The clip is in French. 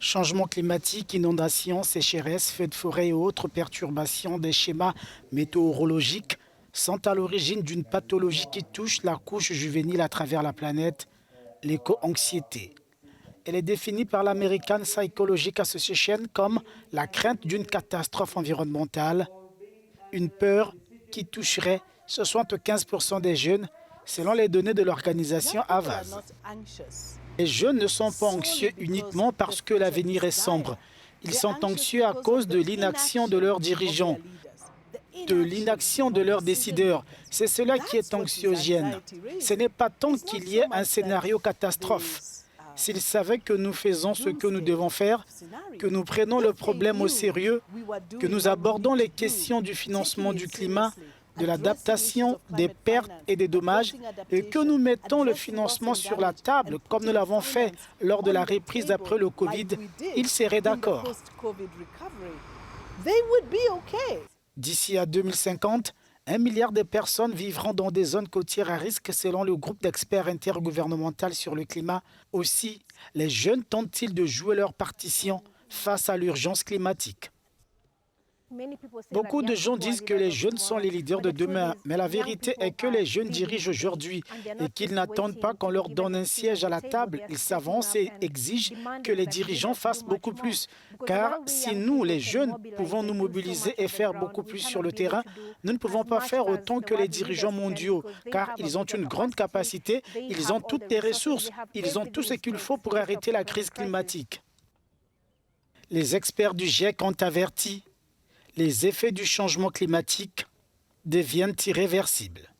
Changement climatique, inondations, sécheresses, feux de forêt et autres perturbations des schémas météorologiques sont à l'origine d'une pathologie qui touche la couche juvénile à travers la planète, l'éco-anxiété. Elle est définie par l'American Psychological Association comme la crainte d'une catastrophe environnementale, une peur qui toucherait 75% des jeunes, selon les données de l'organisation Havas. Les jeunes ne sont pas anxieux uniquement parce que l'avenir est sombre. Ils sont anxieux à cause de l'inaction de leurs dirigeants, de l'inaction de leurs décideurs. C'est cela qui est anxiogène. Ce n'est pas tant qu'il y ait un scénario catastrophe. S'ils savaient que nous faisons ce que nous devons faire, que nous prenons le problème au sérieux, que nous abordons les questions du financement du climat, de l'adaptation, des pertes et des dommages, et que nous mettons le financement sur la table, comme nous l'avons fait lors de la reprise après le Covid, ils seraient d'accord. D'ici à 2050, 1 milliard de personnes vivront dans des zones côtières à risque selon le groupe d'experts intergouvernemental sur le climat. Aussi, les jeunes tentent-ils de jouer leur partition face à l'urgence climatique? Beaucoup de gens disent que les jeunes sont les leaders de demain, mais la vérité est que les jeunes dirigent aujourd'hui et qu'ils n'attendent pas qu'on leur donne un siège à la table. Ils s'avancent et exigent que les dirigeants fassent beaucoup plus. Car si nous, les jeunes, pouvons nous mobiliser et faire beaucoup plus sur le terrain, nous ne pouvons pas faire autant que les dirigeants mondiaux, car ils ont une grande capacité, ils ont toutes les ressources, ils ont tout ce qu'il faut pour arrêter la crise climatique. Les experts du GIEC ont averti. Les effets du changement climatique deviennent irréversibles.